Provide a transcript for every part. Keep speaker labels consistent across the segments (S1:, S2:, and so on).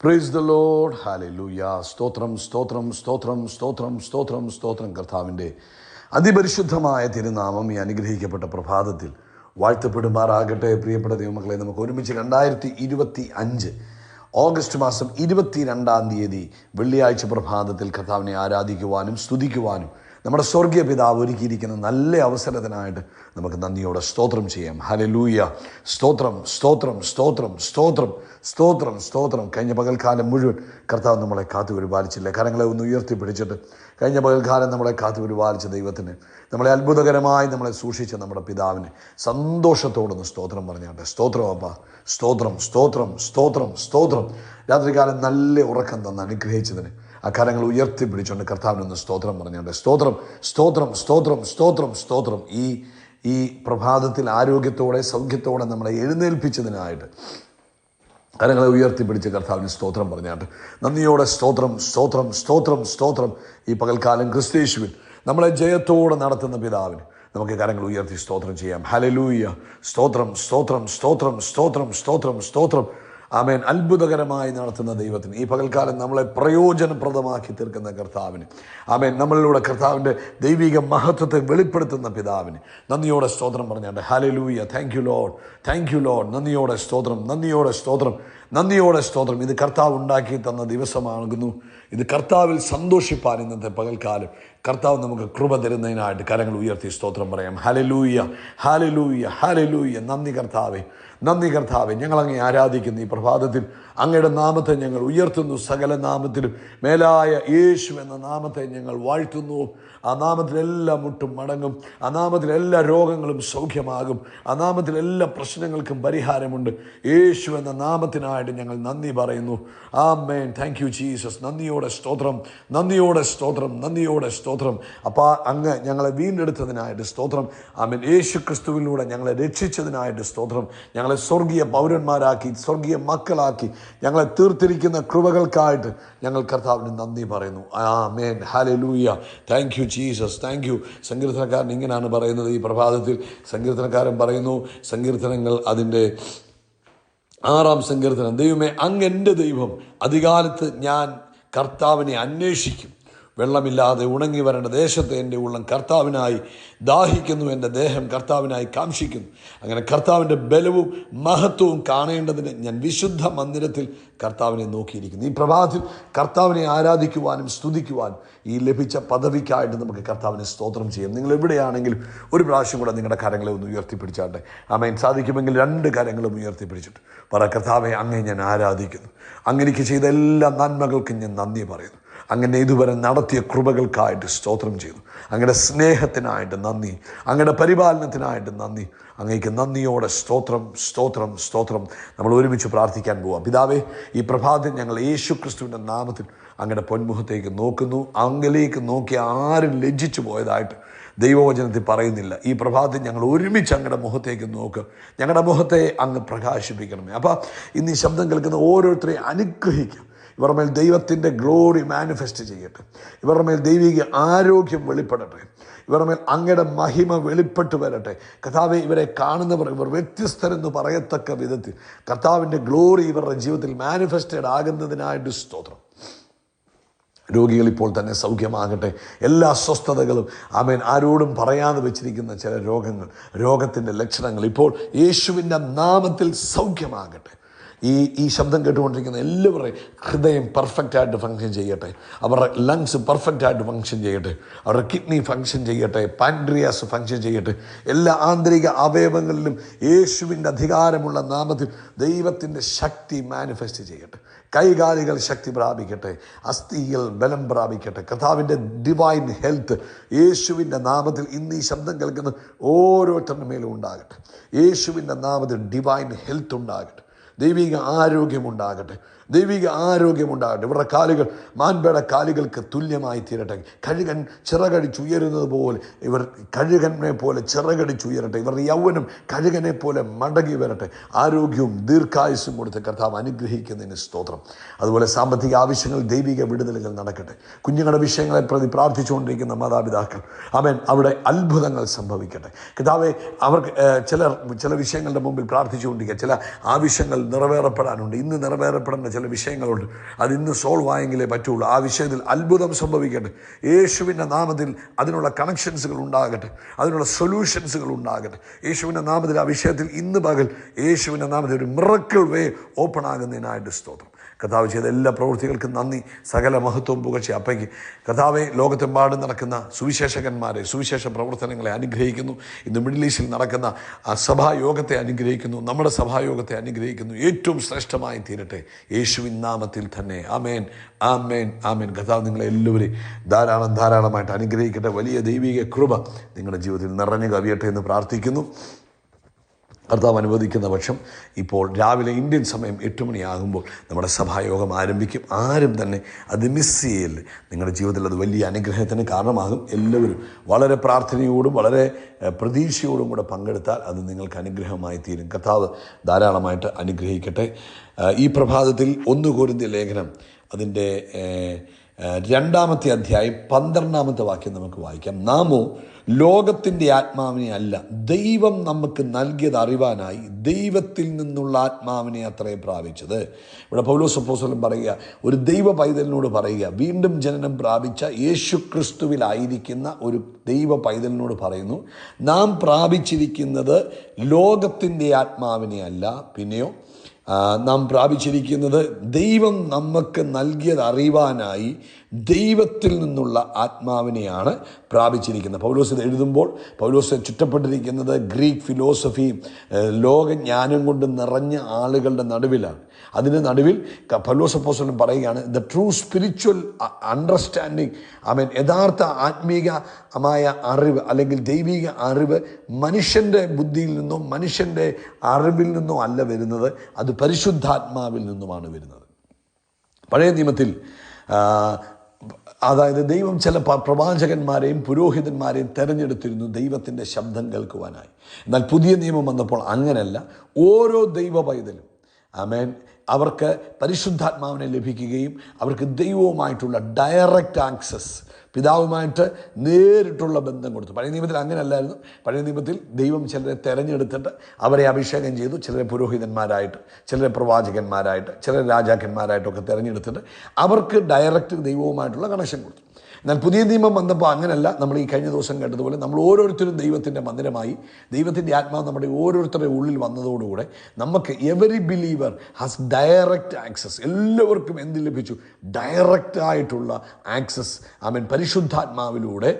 S1: Praise the Lord. Hallelujah. സ്തോത്രം സ്തോത്രം സ്തോത്രം സ്തോത്രം സ്തോത്രം സ്തോത്രം. കർത്താവിൻ്റെ അതിപരിശുദ്ധമായ തിരുനാമം ഈ അനുഗ്രഹിക്കപ്പെട്ട പ്രഭാതത്തിൽ വാഴ്ത്തപ്പെടുമാറാകട്ടെ. പ്രിയപ്പെട്ട ദൈവമക്കളെ, നമുക്ക് ഒരുമിച്ച് 2025 ഓഗസ്റ്റ് മാസം 22 വെള്ളിയാഴ്ച പ്രഭാതത്തിൽ കർത്താവിനെ ആരാധിക്കുവാനും സ്തുതിക്കുവാനും നമ്മുടെ സ്വർഗീയ പിതാവ് ഒരുക്കിയിരിക്കുന്ന നല്ല അവസരത്തിനായിട്ട് നമുക്ക് നന്ദിയോടെ സ്തോത്രം ചെയ്യാം. ഹല്ലേലൂയ. സ്തോത്രം സ്തോത്രം സ്തോത്രം സ്തോത്രം സ്തോത്രം സ്തോത്രം. കഴിഞ്ഞ പകൽക്കാലം മുഴുവൻ കർത്താവ് നമ്മളെ കാത്തു പരിപാലിച്ചില്ല. കരങ്ങളെ ഒന്ന് ഉയർത്തിപ്പിടിച്ചിട്ട് കഴിഞ്ഞ പകൽക്കാലം നമ്മളെ കാത്തു പരിപാലിച്ച ദൈവത്തിന്, നമ്മളെ അത്ഭുതകരമായി നമ്മളെ സൂക്ഷിച്ച നമ്മുടെ പിതാവിന് സന്തോഷത്തോടൊന്ന് സ്തോത്രം പറഞ്ഞാട്ടെ. സ്തോത്രം അപ്പ, സ്തോത്രം സ്തോത്രം സ്തോത്രം സ്തോത്രം. രാത്രികാലം നല്ല ഉറക്കം തന്ന് അനുഗ്രഹിച്ചതിന് ആ കരങ്ങൾ ഉയർത്തിപ്പിടിച്ചുകൊണ്ട് കർത്താവിനൊന്ന് സ്തോത്രം പറഞ്ഞാട്ടെ. സ്തോത്രം സ്തോത്രം സ്തോത്രം സ്തോത്രം സ്തോത്രം. ഈ പ്രഭാതത്തിൽ ആരോഗ്യത്തോടെ സൗഖ്യത്തോടെ നമ്മളെ എഴുന്നേൽപ്പിച്ചതിനായിട്ട് കരങ്ങളെ ഉയർത്തിപ്പിടിച്ച് കർത്താവിന് സ്തോത്രം പറഞ്ഞാട്ട് നന്ദിയോടെ സ്തോത്രം സ്തോത്രം സ്തോത്രം സ്തോത്രം. ഈ പകൽക്കാലം ക്രിസ്തയേശുവിൽ നമ്മളെ ജയത്തോടെ നടത്തുന്ന പിതാവിന് നമുക്ക് കരങ്ങൾ ഉയർത്തി സ്തോത്രം ചെയ്യാം. ഹല്ലേലൂയ. സ്തോത്രം സ്തോത്രം സ്തോത്രം സ്തോത്രം സ്തോത്രം സ്തോത്രം. ആമേൻ. അത്ഭുതകരമായി നടത്തുന്ന ദൈവത്തിന്, ഈ പകൽക്കാലം നമ്മളെ പ്രയോജനപ്രദമാക്കി തീർക്കുന്ന കർത്താവിന്, ആമേൻ, നമ്മളിലൂടെ കർത്താവിൻ്റെ ദൈവിക മഹത്വത്തെ വെളിപ്പെടുത്തുന്ന പിതാവിന് നന്ദിയോടെ സ്തോത്രം പറഞ്ഞാണ്ട് hallelujah. Thank U Lord, thank you Lord. നന്ദിയോടെ സ്തോത്രം, നന്ദിയോടെ സ്തോത്രം, നന്ദിയോടെ സ്തോത്രം. ഇത് കർത്താവ് ഉണ്ടാക്കി തന്ന ദിവസമാകുന്നു. ഇത് കർത്താവിൽ സന്തോഷിപ്പാൻ ഇന്നത്തെ പകൽക്കാലം കർത്താവ് നമുക്ക് കൃപ തരുന്നതിനായിട്ട് കരങ്ങൾ ഉയർത്തി സ്തോത്രം പറയാം. Hallelujah hallelujah hallelujah. നന്ദി കർത്താവേ, നന്ദി കർത്താവേ. ഞങ്ങളങ്ങേ ആരാധിക്കുന്നു. ഈ പ്രഭാതത്തിൽ അങ്ങയുടെ നാമത്തെ ഞങ്ങൾ ഉയർത്തുന്നു. സകല നാമത്തിലും മേലായ യേശു എന്ന നാമത്തെ ഞങ്ങൾ വാഴ്ത്തുന്നു. ആ നാമത്തിൽ എല്ലാ മുട്ടും മടങ്ങും. ആ നാമത്തിൽ എല്ലാ രോഗങ്ങളും സൗഖ്യമാകും. ആ നാമത്തിൽ എല്ലാ പ്രശ്നങ്ങൾക്കും പരിഹാരമുണ്ട്. യേശു എന്ന നാമത്തിനായിട്ട് ഞങ്ങൾ നന്ദി പറയുന്നു. ആമേൻ. Thank you Jesus. നന്ദിയോടെ സ്തോത്രം, നന്ദിയോടെ സ്തോത്രം, നന്ദിയോടെ സ്തോത്രം. അപ്പോൾ അങ്ങ് ഞങ്ങളെ വീണ്ടെടുത്തതിനായിട്ട് സ്തോത്രം. ആമേൻ. യേശു ക്രിസ്തുവിലൂടെ ഞങ്ങളെ രക്ഷിച്ചതിനായിട്ട് സ്തോത്രം. ഞങ്ങളെ സ്വർഗീയ പൗരന്മാരാക്കി, സ്വർഗീയ മക്കളാക്കി ഞങ്ങളെ തീർത്തിരിക്കുന്ന കൃപകൾക്കായിട്ട് ഞങ്ങൾ കർത്താവിന് നന്ദി പറയുന്നു. ആമേൻ. ഹല്ലേലൂയ. Thank you Jesus, thank you. സങ്കീർത്തനക്കാരൻ ഇങ്ങനെയാണ് പറയുന്നത് ഈ പ്രഭാതത്തിൽ. സങ്കീർത്തനക്കാരൻ പറയുന്നു, സങ്കീർത്തനങ്ങൾ അതിൻ്റെ 6-ാം സങ്കീർത്തനം. ദൈവമേ, അങ്ങ് എൻ്റെ ദൈവം, അധികാലത്ത് ഞാൻ കർത്താവിനെ അന്വേഷിക്കും. വെള്ളമില്ലാതെ ഉണങ്ങി വരേണ്ട ദേശത്തെ എൻ്റെ ഉള്ളം കർത്താവിനായി ദാഹിക്കുന്നു. എൻ്റെ ദേഹം കർത്താവിനായി കാംക്ഷിക്കുന്നു. അങ്ങനെ കർത്താവിൻ്റെ ബലവും മഹത്വവും കാണേണ്ടതിന് ഞാൻ വിശുദ്ധ മന്ദിരത്തിൽ കർത്താവിനെ നോക്കിയിരിക്കുന്നു. ഈ പ്രഭാതത്തിൽ കർത്താവിനെ ആരാധിക്കുവാനും സ്തുതിക്കുവാനും ഈ ലഭിച്ച പദവിക്കായിട്ട് നമുക്ക് കർത്താവിനെ സ്തോത്രം ചെയ്യാം. നിങ്ങൾ എവിടെയാണെങ്കിലും ഒരു പ്രാവശ്യം കൂടെ നിങ്ങളുടെ കരങ്ങളെ ഒന്ന് ഉയർത്തിപ്പിടിച്ചാട്ടെ. ആമേൻ. സാധിക്കുമെങ്കിൽ 2 കരങ്ങളും ഉയർത്തിപ്പിടിച്ചിട്ട് പറ, കർത്താവെ, അങ്ങേ ഞാൻ ആരാധിക്കുന്നു. അങ്ങനെക്ക് ചെയ്ത എല്ലാ നന്മകൾക്കും ഞാൻ നന്ദി പറയുന്നു. അങ്ങനെ ഇതുവരെ നടത്തിയ കൃപകൾക്കായിട്ട് സ്തോത്രം ചെയ്തു. അങ്ങയുടെ സ്നേഹത്തിനായിട്ട് നന്ദി, അങ്ങയുടെ പരിപാലനത്തിനായിട്ട് നന്ദി. അങ്ങേക്ക് നന്ദിയോടെ സ്തോത്രം സ്തോത്രം സ്തോത്രം. നമ്മൾ ഒരുമിച്ച് പ്രാർത്ഥിക്കാൻ പോവാം. പിതാവേ, ഈ പ്രഭാതം ഞങ്ങൾ യേശു ക്രിസ്തുവിൻ്റെ നാമത്തിൽ അങ്ങയുടെ പൊന്മുഖത്തേക്ക് നോക്കുന്നു. അങ്ങിലേക്ക് നോക്കി ആരും ലജ്ജിച്ചു പോയതായിട്ട് ദൈവവചനത്തിൽ പറയുന്നില്ല. ഈ പ്രഭാതത്തിൽ ഞങ്ങൾ ഒരുമിച്ച് അങ്ങയുടെ മുഖത്തേക്ക് നോക്കുക. ഞങ്ങളുടെ മുഖത്തെ അങ്ങ് പ്രകാശിപ്പിക്കണമേ. അപ്പോൾ ഇന്ന് ഈ ശബ്ദം കേൾക്കുന്ന ഓരോരുത്തരെയും അനുഗ്രഹിക്കും. ഇവരുടെ മേൽ ദൈവത്തിൻ്റെ ഗ്ലോറി മാനിഫെസ്റ്റ് ചെയ്യട്ടെ. ഇവരുടെ മേൽ ദൈവിക ആരോഗ്യം വെളിപ്പെടട്ടെ. ഇവരുടെ മേൽ അങ്ങയുടെ മഹിമ വെളിപ്പെട്ട് വരട്ടെ. കർത്താവെ, ഇവരെ കാണുന്നവർ ഇവർ വ്യത്യസ്തരെന്ന് പറയത്തക്ക വിധത്തിൽ കർത്താവിൻ്റെ ഗ്ലോറി ഇവരുടെ ജീവിതത്തിൽ മാനിഫെസ്റ്റഡ് ആകുന്നതിനായിട്ട് സ്തോത്രം. രോഗികൾ ഇപ്പോൾ തന്നെ സൗഖ്യമാകട്ടെ. എല്ലാ അസ്വസ്ഥതകളും, ആമേൻ, ആരോടും പറയാതെ വെച്ചിരിക്കുന്ന ചില രോഗത്തിൻ്റെ ലക്ഷണങ്ങൾ ഇപ്പോൾ യേശുവിൻ്റെ നാമത്തിൽ സൗഖ്യമാകട്ടെ. ഈ ശബ്ദം കേട്ടുകൊണ്ടിരിക്കുന്ന എല്ലാവരുടെയും ഹൃദയം പെർഫെക്റ്റായിട്ട് ഫങ്ഷൻ ചെയ്യട്ടെ. അവരുടെ ലങ്സ് പെർഫെക്റ്റായിട്ട് ഫങ്ഷൻ ചെയ്യട്ടെ. അവരുടെ കിഡ്നി ഫങ്ഷൻ ചെയ്യട്ടെ. പാൻക്രിയാസ് ഫങ്ഷൻ ചെയ്യട്ടെ. എല്ലാ ആന്തരിക അവയവങ്ങളിലും യേശുവിൻ്റെ അധികാരമുള്ള നാമത്തിൽ ദൈവത്തിൻ്റെ ശക്തി മാനിഫെസ്റ്റ് ചെയ്യട്ടെ. കൈകാലുകൾ ശക്തി പ്രാപിക്കട്ടെ. അസ്ഥികൾ ബലം പ്രാപിക്കട്ടെ. കർത്താവിൻ്റെ ഡിവൈൻ ഹെൽത്ത് യേശുവിൻ്റെ നാമത്തിൽ ഇന്ന് ഈ ശബ്ദം കേൾക്കുന്ന ഓരോരുത്തരുടെ മേലും ഉണ്ടാകട്ടെ. യേശുവിൻ്റെ നാമത്തിൽ ഡിവൈൻ ഹെൽത്ത് ഉണ്ടാകട്ടെ. ദൈവിക ആരോഗ്യമുണ്ടാകട്ടെ. ദൈവിക ആരോഗ്യമുണ്ടാകട്ടെ. ഇവരുടെ കാലുകൾ മാൻപേട കാലുകൾക്ക് തുല്യമായി തീരട്ടെ. കഴുകൻ ചിറകടിച്ചുയരുന്നത് പോലെ ഇവർ കഴുകനെ പോലെ ചിറകടിച്ചുയരട്ടെ. ഇവരുടെ യൗവനം കഴുകനെ പോലെ മടങ്ങി വരട്ടെ. ആരോഗ്യവും ദീർഘായുസ്സും കൊടുത്ത് കർത്താവ് അനുഗ്രഹിക്കുന്നതിന് സ്തോത്രം. അതുപോലെ സാമ്പത്തിക ആവശ്യങ്ങൾ, ദൈവിക വിടുതലുകൾ നടക്കട്ടെ. കുഞ്ഞുങ്ങളുടെ വിഷയങ്ങളെ പ്രതി പ്രാർത്ഥിച്ചുകൊണ്ടിരിക്കുന്ന മാതാപിതാക്കൾ, ആമേൻ, അവിടെ അത്ഭുതങ്ങൾ സംഭവിക്കട്ടെ. കർത്താവെ, അവർക്ക് ചില വിഷയങ്ങളുടെ മുമ്പിൽ പ്രാർത്ഥിച്ചുകൊണ്ടിരിക്കുക. ചില ആവശ്യങ്ങൾ നിറവേറപ്പെടാനുണ്ട്. ഇന്ന് നിറവേറപ്പെടേണ്ട ചില വിഷയങ്ങളുണ്ട്. അത് ഇന്ന് സോൾവ് ആയെങ്കിലേ പറ്റുള്ളൂ. ആ വിഷയത്തിൽ അത്ഭുതം സംഭവിക്കട്ടെ. യേശുവിൻ്റെ നാമത്തിൽ അതിനുള്ള കണക്ഷൻസുകൾ ഉണ്ടാകട്ടെ, അതിനുള്ള സൊല്യൂഷൻസുകൾ ഉണ്ടാകട്ടെ. യേശുവിൻ്റെ നാമത്തിൽ ആ വിഷയത്തിൽ ഇന്ന് പകൽ യേശുവിൻ്റെ നാമത്തിൽ ഒരു മിറക്കിൾ വേ ഓപ്പൺ ആകുന്നതിനായിട്ട് സ്തോത്രം. കർത്താവ് ചെയ്ത എല്ലാ പ്രവൃത്തികൾക്കും നന്ദി. സകല മഹത്വവും പുകഴ്ച അപ്പയ്ക്ക്. കർത്താവെ, ലോകത്തെമ്പാടും നടക്കുന്ന സുവിശേഷകന്മാരെ, സുവിശേഷ പ്രവർത്തനങ്ങളെ അനുഗ്രഹിക്കുന്നു. ഇന്ന് മിഡിൽ ഈസ്റ്റിൽ നടക്കുന്ന ആ സഭായോഗത്തെ അനുഗ്രഹിക്കുന്നു. നമ്മുടെ സഭായോഗത്തെ അനുഗ്രഹിക്കുന്നു. ഏറ്റവും ശ്രേഷ്ഠമായി തീരട്ടെ യേശുവിൻ നാമത്തിൽ തന്നെ. ആമേൻ, ആമേൻ, ആമേൻ. കർത്താവ് നിങ്ങളെ എല്ലാവരെയും ധാരാളമായിട്ട് അനുഗ്രഹിക്കട്ടെ. വലിയ ദൈവിക കൃപ നിങ്ങളുടെ ജീവിതത്തിൽ നിറഞ്ഞു കവിയട്ടെ എന്ന് പ്രാർത്ഥിക്കുന്നു. കർത്താവ് അനുവദിക്കുന്ന പക്ഷം ഇപ്പോൾ രാവിലെ ഇന്ത്യൻ സമയം 8 മണിയാകുമ്പോൾ നമ്മുടെ സഭായോഗം ആരംഭിക്കും. ആരും തന്നെ അത് മിസ് ചെയ്യല്ലേ. നിങ്ങളുടെ ജീവിതത്തിൽ അത് വലിയ അനുഗ്രഹത്തിന് കാരണമാകും. എല്ലാവരും വളരെ പ്രാർത്ഥനയോടും വളരെ പ്രതീക്ഷയോടും കൂടെ പങ്കെടുത്താൽ അത് നിങ്ങൾക്ക് അനുഗ്രഹമായി തീരും. കർത്താവ് ധാരാളമായിട്ട് അനുഗ്രഹിക്കട്ടെ. ഈ പ്രഭാതത്തിൽ 1 കൊരിന്ത്യർ ലേഖനം അതിൻ്റെ 2-ാമത്തെ അധ്യായം 12-ാമത്തെ വാക്യം നമുക്ക് വായിക്കാം. നാമോ ലോകത്തിൻ്റെ ആത്മാവിനെ അല്ല, ദൈവം നമുക്ക് നൽകിയത് അറിവാനായി ദൈവത്തിൽ നിന്നുള്ള ആത്മാവിനെ അത്രേ പ്രാപിച്ചത്. ഇവിടെ പൗലോസ് അപ്പോസ്തലൻ പറയുക, ഒരു ദൈവ പൈതലിനോട് പറയുക, വീണ്ടും ജനനം പ്രാപിച്ച യേശു ക്രിസ്തുവിലായിരിക്കുന്ന ഒരു ദൈവ പൈതലിനോട് പറയുന്നു, നാം പ്രാപിച്ചിരിക്കുന്നത് ലോകത്തിൻ്റെ ആത്മാവിനെ അല്ല, പിന്നെയോ നാം പ്രാപിച്ചിരിക്കുന്നത് ദൈവം നമുക്ക് നൽകിയത് അറിവാനായി ദൈവത്തിൽ നിന്നുള്ള ആത്മാവിനെയാണ് പ്രാപിച്ചിരിക്കുന്നത്. പൗലോസ് ഇത് എഴുതുമ്പോൾ പൗലോസ് ചുറ്റപ്പെട്ടിരിക്കുന്നത് ഗ്രീക്ക് ഫിലോസഫിയും ലോകജ്ഞാനം കൊണ്ട് നിറഞ്ഞ ആളുകളുടെ നടുവിലാണ്. അതിൻ്റെ നടുവിൽ പൗലോസ് അപ്പോസ്തലൻ പറയുകയാണ്, ദ ട്രൂ സ്പിരിച്വൽ അണ്ടർസ്റ്റാൻഡിങ്, യഥാർത്ഥ ആത്മീകമായ അറിവ് അല്ലെങ്കിൽ ദൈവിക അറിവ് മനുഷ്യൻ്റെ ബുദ്ധിയിൽ നിന്നോ മനുഷ്യൻ്റെ അറിവിൽ നിന്നോ അല്ല വരുന്നത്, അത് പരിശുദ്ധാത്മാവിൽ നിന്നുമാണ് വരുന്നത്. പഴയ നിയമത്തിൽ അതായത് ദൈവം ചില പ്രവാചകന്മാരെയും പുരോഹിതന്മാരെയും തെരഞ്ഞെടുത്തിരുന്നു ദൈവത്തിൻ്റെ ശബ്ദം കേൾക്കുവാനായി. എന്നാൽ പുതിയ നിയമം വന്നപ്പോൾ അങ്ങനെയല്ല. ഓരോ ദൈവ പൈതലും അവർക്ക് പരിശുദ്ധാത്മാവിനെ ലഭിക്കുകയും അവർക്ക് ദൈവവുമായിട്ടുള്ള ഡയറക്റ്റ് ആക്സസ്, പിതാവുമായിട്ട് നേരിട്ടുള്ള ബന്ധം കൊടുത്തു. പഴയ നിയമത്തിൽ അങ്ങനെയല്ലായിരുന്നു. പഴയ നിയമത്തിൽ ദൈവം ചിലരെ തെരഞ്ഞെടുത്തിട്ട് അവരെ അഭിഷേകം ചെയ്തു. ചിലരെ പുരോഹിതന്മാരായിട്ട്, ചിലരെ പ്രവാചകന്മാരായിട്ട്, ചിലരെ രാജാക്കന്മാരായിട്ടൊക്കെ തിരഞ്ഞെടുത്തിട്ട് അവർക്ക് ഡയറക്റ്റ് ദൈവവുമായിട്ടുള്ള കണക്ഷൻ കൊടുത്തു. എന്നാൽ പുതിയ നിയമം വന്നപ്പോൾ അങ്ങനെയല്ല. നമ്മൾ ഈ കഴിഞ്ഞ ദിവസം കേട്ടതുപോലെ നമ്മൾ ഓരോരുത്തരും ദൈവത്തിൻ്റെ മന്ദിരമായി, ദൈവത്തിൻ്റെ ആത്മാവ് നമ്മുടെ ഓരോരുത്തരുടെ ഉള്ളിൽ വന്നതോടുകൂടെ നമുക്ക് every believer has direct access. എല്ലാവർക്കും എന്ത് ലഭിച്ചു? ഡയറക്റ്റായിട്ടുള്ള ആക്സസ് പരിശുദ്ധാത്മാവിലൂടെ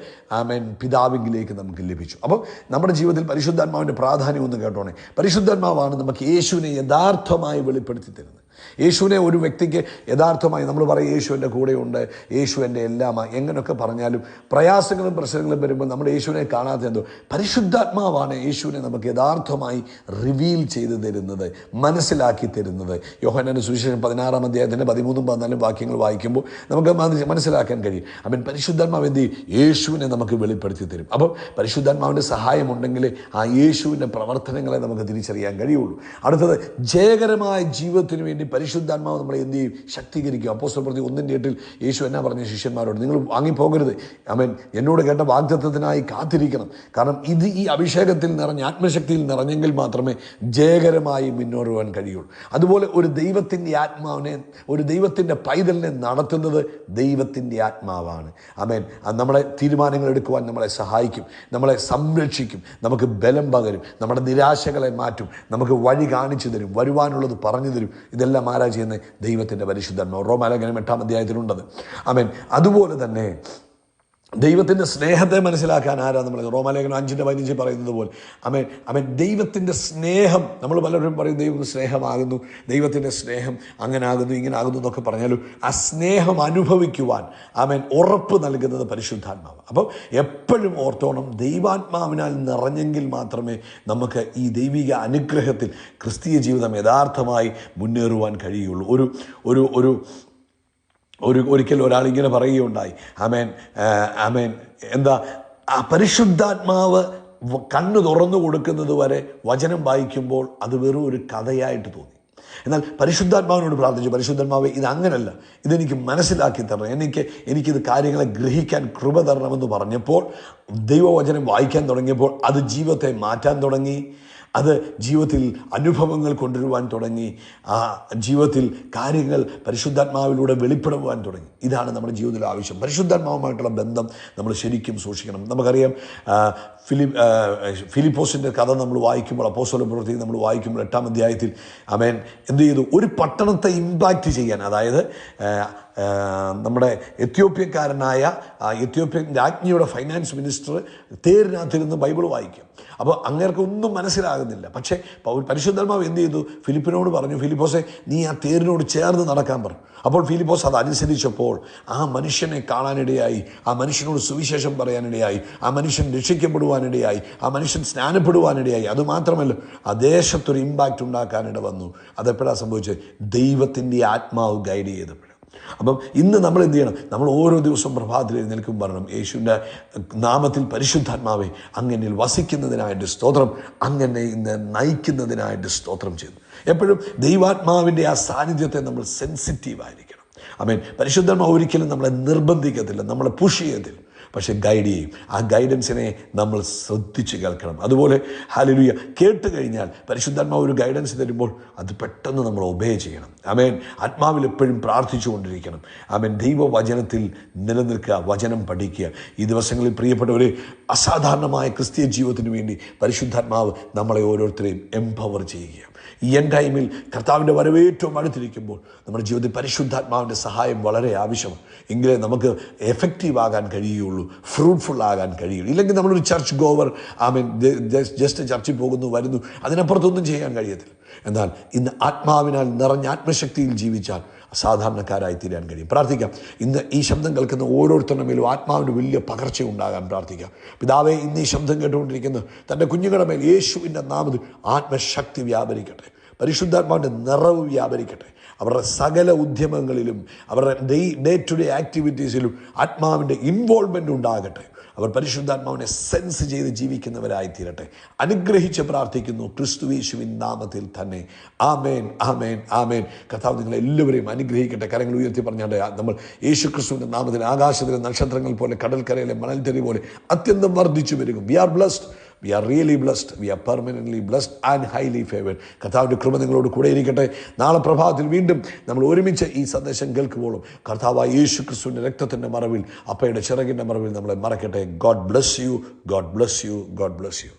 S1: പിതാവിലേക്ക് നമുക്ക് ലഭിച്ചു. അപ്പം നമ്മുടെ ജീവിതത്തിൽ പരിശുദ്ധാത്മാവിൻ്റെ പ്രാധാന്യം ഒന്ന് കേട്ടോണേ. പരിശുദ്ധാത്മാവാണ് നമുക്ക് യേശുവിനെ യഥാർത്ഥമായി വെളിപ്പെടുത്തി തരുന്നത്. യേശുവിനെ ഒരു വ്യക്തിക്ക് യഥാർത്ഥമായി നമ്മൾ പറയും, യേശു എൻ്റെ കൂടെയുണ്ട്, യേശു എൻ്റെ എല്ലാമാണ്, എങ്ങനെയൊക്കെ പറഞ്ഞാലും പ്രയാസങ്ങളും പ്രശ്നങ്ങളും വരുമ്പോൾ നമ്മൾ യേശുവിനെ കാണാത്ത എന്തോ, പരിശുദ്ധാത്മാവാണ് യേശുവിനെ നമുക്ക് യഥാർത്ഥമായി റിവീൽ ചെയ്ത് തരുന്നത്, മനസ്സിലാക്കി തരുന്നത്. യോഹന്നാന്റെ സുവിശേഷം 16-ാം അധ്യായത്തിൻ്റെ 13-14 വാക്യങ്ങൾ വായിക്കുമ്പോൾ നമുക്ക് മനസ്സിലാക്കാൻ കഴിയും. പരിശുദ്ധാത്മാവ് എന്ത് ചെയ്യും? യേശുവിനെ നമുക്ക് വെളിപ്പെടുത്തി തരും. അപ്പം പരിശുദ്ധാത്മാവിൻ്റെ സഹായമുണ്ടെങ്കിൽ ആ യേശുവിൻ്റെ പ്രവർത്തനങ്ങളെ നമുക്ക് തിരിച്ചറിയാൻ കഴിയുള്ളൂ. അടുത്തത്, ജയകരമായ ജീവിതത്തിന് വേണ്ടി പരിശുദ്ധാത്മാവ് നമ്മളെ എന്ത് ചെയ്യും? ശക്തീകരിക്കും. അപ്പോസ്തലർ പ്രവൃത്തി 1:8 യേശു എന്നാ പറഞ്ഞ ശിഷ്യന്മാരോട്, നിങ്ങൾ വാങ്ങിപ്പോകരുത്, എന്നോട് കേട്ട വാഗ്ദത്തത്തിനായി കാത്തിരിക്കണം. കാരണം ഇത് ഈ അഭിഷേകത്തിൽ നിറഞ്ഞ ആത്മശക്തിയിൽ നിറഞ്ഞെങ്കിൽ മാത്രമേ ജയകരമായി മുന്നേറുവാൻ കഴിയുള്ളൂ. അതുപോലെ ഒരു ദൈവത്തിൻ്റെ ആത്മാവിനെ, ഒരു ദൈവത്തിൻ്റെ പൈതലിനെ നടത്തുന്നത് ദൈവത്തിൻ്റെ ആത്മാവാണ്. നമ്മളെ തീരുമാനങ്ങൾ എടുക്കുവാൻ നമ്മളെ സഹായിക്കും, നമ്മളെ സംരക്ഷിക്കും, നമുക്ക് ബലം പകരും, നമ്മുടെ നിരാശകളെ മാറ്റും, നമുക്ക് വഴി കാണിച്ചു തരും, വരുവാനുള്ളത് പറഞ്ഞു തരും. ഇതെല്ലാം ആരാ ചെയ്യുന്നത്? ദൈവത്തിൻ്റെ പരിശുദ്ധാത്മാവ്. റോമാലേഖനം 8-ാം അധ്യായത്തിലുണ്ടത്. അതുപോലെ തന്നെ ദൈവത്തിൻ്റെ സ്നേഹത്തെ മനസ്സിലാക്കാൻ ആരാ നമ്മൾ? റോമാലേഖനം 5:15 പറയുന്നത് പോലെ ദൈവത്തിൻ്റെ സ്നേഹം, നമ്മൾ പലരും പറയും ദൈവം സ്നേഹമാകുന്നു, ദൈവത്തിൻ്റെ സ്നേഹം അങ്ങനെ ആകുന്നു ഇങ്ങനെ ആകുന്നു എന്നൊക്കെ പറഞ്ഞാലും ആ സ്നേഹം അനുഭവിക്കുവാൻ ഉറപ്പ് നൽകുന്നത് പരിശുദ്ധാത്മാവ്. അപ്പം എപ്പോഴും ഓർത്തോണം, ദൈവാത്മാവിനാൽ നിറഞ്ഞെങ്കിൽ മാത്രമേ നമുക്ക് ഈ ദൈവിക അനുഗ്രഹത്തിൽ ക്രിസ്തീയ ജീവിതം യഥാർത്ഥമായി മുന്നേറുവാൻ കഴിയുള്ളൂ. ഒരിക്കൽ ഒരാളിങ്ങനെ പറയുകയുണ്ടായി, എന്താ, ആ പരിശുദ്ധാത്മാവ് കണ്ണ് തുറന്നു കൊടുക്കുന്നത് വരെ വചനം വായിക്കുമ്പോൾ അത് വെറും ഒരു കഥയായിട്ട് തോന്നി. എന്നാൽ പരിശുദ്ധാത്മാവിനോട് പ്രാർത്ഥിച്ചു, പരിശുദ്ധാത്മാവേ, ഇത് അങ്ങനല്ല, ഇതെനിക്ക് മനസ്സിലാക്കി തരണം, എനിക്കിത് കാര്യങ്ങളെ ഗ്രഹിക്കാൻ കൃപ തരണമെന്ന് പറഞ്ഞപ്പോൾ, ദൈവവചനം വായിക്കാൻ തുടങ്ങിയപ്പോൾ അത് ജീവിതത്തെ മാറ്റാൻ തുടങ്ങി. അത് ജീവിതത്തിൽ അനുഭവങ്ങൾ കൊണ്ടുവരുവാൻ തുടങ്ങി. ആ ജീവിതത്തിൽ കാര്യങ്ങൾ പരിശുദ്ധാത്മാവിലൂടെ വെളിപ്പെടുവാൻ തുടങ്ങി. ഇതാണ് നമ്മുടെ ജീവിതത്തിൽ ആവശ്യം. പരിശുദ്ധാത്മാവുമായിട്ടുള്ള ബന്ധം നമ്മൾ ശരിക്കും സൂക്ഷിക്കണം. നമുക്കറിയാം, ഫിലിപ്പോസിൻ്റെ കഥ നമ്മൾ വായിക്കുമ്പോൾ, അപ്പോസ്തല പ്രവൃത്തി നമ്മൾ വായിക്കുമ്പോൾ 8-ാം അധ്യായത്തിൽ അവൻ എന്ത് ചെയ്തു? ഒരു പട്ടണത്തെ ഇമ്പാക്റ്റ് ചെയ്യാൻ, അതായത് നമ്മുടെ എത്യോപ്യക്കാരനായ എത്യോപ്യൻ രാജ്ഞിയുടെ ഫൈനാൻസ് മിനിസ്റ്റർ തേരിനകത്തിരുന്ന് ബൈബിൾ വായിക്കും. അപ്പോൾ അങ്ങേർക്ക് ഒന്നും മനസ്സിലാകുന്നില്ല. പക്ഷേ പരിശുദ്ധാത്മാവ് എന്ത് ചെയ്തു? ഫിലിപ്പിനോട് പറഞ്ഞു, ഫിലിപ്പോസെ നീ ആ തേരിനോട് ചേർന്ന് നടക്കാൻ പറഞ്ഞു. അപ്പോൾ ഫിലിപ്പോസ് അത് അനുസരിച്ചപ്പോൾ ആ മനുഷ്യനെ കാണാനിടയായി, ആ മനുഷ്യനോട് സുവിശേഷം പറയാനിടയായി, ആ മനുഷ്യൻ രക്ഷിക്കപ്പെടുവാനിടയായി, ആ മനുഷ്യൻ സ്നാനപ്പെടുവാനിടയായി. അതുമാത്രമല്ല, ആ ദേശത്തൊരു ഇമ്പാക്റ്റ് ഉണ്ടാക്കാനിട വന്നു. അതെപ്പോഴാണ് സംഭവിച്ചത്? ദൈവത്തിൻ്റെ ആത്മാവ് ഗൈഡ് ചെയ്തപ്പോൾ. അപ്പം ഇന്ന് നമ്മൾ എന്ത് ചെയ്യണം? നമ്മൾ ഓരോ ദിവസവും പ്രഭാതത്തിൽ എഴുന്നേൽക്കും പറയണം, യേശുവിൻ്റെ നാമത്തിൽ പരിശുദ്ധാത്മാവെ അങ്ങനിൽ വസിക്കുന്നതിനായിട്ട് സ്തോത്രം, അങ്ങനെ ഇന്ന് നയിക്കുന്നതിനായിട്ട് സ്തോത്രം ചെയ്തു. എപ്പോഴും ദൈവാത്മാവിൻ്റെ ആ സാന്നിധ്യത്തെ നമ്മൾ സെൻസിറ്റീവായിരിക്കണം. ആമേൻ. പരിശുദ്ധാത്മാവ് ഒരിക്കലും നമ്മളെ നിർബന്ധിക്കത്തില്ല, നമ്മളെ പുഷ് ചെയ്യത്തില്ല, പക്ഷെ ഗൈഡ് ചെയ്യും. ആ ഗൈഡൻസിനെ നമ്മൾ ശ്രദ്ധിച്ച് കേൾക്കണം. അതുപോലെ ഹല്ലേലൂയ, കേട്ട് കഴിഞ്ഞാൽ പരിശുദ്ധാത്മാവ് ഒരു ഗൈഡൻസ് തരുമ്പോൾ അത് പെട്ടെന്ന് നമ്മൾ ഒബേ ചെയ്യണം. ആമേൻ. ആത്മാവിൽ എപ്പോഴും പ്രാർത്ഥിച്ചു കൊണ്ടിരിക്കണം. ആമേൻ. ദൈവവചനത്തിൽ നിലനിൽക്കുക, വചനം പഠിക്കുക. ഈ ദിവസങ്ങളിൽ പ്രിയപ്പെട്ടവരെ, അസാധാരണമായ ക്രിസ്തീയ ജീവിതത്തിന് വേണ്ടി പരിശുദ്ധാത്മാവ് നമ്മളെ ഓരോരുത്തരെയും എംപവർ ചെയ്യുക. ഈ ടൈമിൽ കർത്താവിൻ്റെ വരവേറ്റവും അടുത്തിരിക്കുമ്പോൾ നമ്മുടെ ജീവിതത്തിൽ പരിശുദ്ധാത്മാവിൻ്റെ സഹായം വളരെ ആവശ്യമാണ്. എങ്കിലേ നമുക്ക് എഫക്റ്റീവ് ആകാൻ കഴിയുള്ളൂ, ഫ്രൂട്ട്ഫുൾ ആകാൻ കഴിയുള്ളൂ. ഇല്ലെങ്കിൽ നമ്മളൊരു ചർച്ച് ഗോവർ, ജസ്റ്റ് ചർച്ചിൽ പോകുന്നു വരുന്നു, അതിനപ്പുറത്തൊന്നും ചെയ്യാൻ കഴിയത്തില്ല. എന്നാൽ ഇന്ന് ആത്മാവിനാൽ നിറഞ്ഞ ആത്മശക്തിയിൽ ജീവിച്ചാൽ സാധാരണക്കാരായി തീരാൻ കഴിയും. പ്രാർത്ഥിക്കാം. ഇന്ന് ഈ ശബ്ദം കേൾക്കുന്ന ഓരോരുത്തരുടെ മേലും ആത്മാവിൻ്റെ വലിയ പകർച്ച ഉണ്ടാകാൻ പ്രാർത്ഥിക്കാം. പിതാവേ, ഇന്ന് ഈ ശബ്ദം കേട്ടുകൊണ്ടിരിക്കുന്ന തൻ്റെ കുഞ്ഞുങ്ങളുടെ മേൽ യേശുവിൻ്റെ നാമത്തിൽ ആത്മശക്തി വ്യാപരിക്കട്ടെ, പരിശുദ്ധാത്മാവിൻ്റെ നിറവ് വ്യാപരിക്കട്ടെ. അവരുടെ സകല ഉദ്യമങ്ങളിലും അവരുടെ ഡേ ടു ഡേ ആക്ടിവിറ്റീസിലും ആത്മാവിൻ്റെ ഇൻവോൾവ്മെൻ്റ് ഉണ്ടാകട്ടെ. അവർ പരിശുദ്ധാത്മാവിനെ സെൻസ് ചെയ്ത് ജീവിക്കുന്നവരായി തീരട്ടെ. അനുഗ്രഹിച്ച് പ്രാർത്ഥിക്കുന്നു ക്രിസ്തുയേശുവിൻ നാമത്തിൽ തന്നെ. ആമേൻ, ആമേൻ, ആമേൻ. കർത്താവ് നിങ്ങളെ എല്ലാവരെയും അനുഗ്രഹിക്കട്ടെ. കരങ്ങൾ ഉയർത്തി പറഞ്ഞാണ്ട് നമ്മൾ യേശു ക്രിസ്തുവിൻ്റെ നാമത്തിൽ ആകാശത്തിലെ നക്ഷത്രങ്ങൾ പോലെ, കടൽക്കരയിലെ മണൽത്തരി പോലെ അത്യന്തം വർദ്ധിച്ചു വരും. We are blessed, we are really blessed, we are permanently blessed and highly favoured. കർത്താവിൻ്റെ കൃപ നിങ്ങളോട് കൂടെ ഇരിക്കട്ടെ. നാളെ പ്രഭാതത്തിൽ വീണ്ടും നമ്മൾ ഒരുമിച്ച് ഈ സന്ദേശം കേൾക്കുമ്പോഴും കർത്താവായ യേശു ക്രിസ്തുവിൻ്റെ രക്തത്തിൻ്റെ മറവിൽ, അപ്പയുടെ ചിറകിൻ്റെ മറവിൽ നമ്മളെ മറക്കട്ടെ. God bless you, God bless you, God bless U.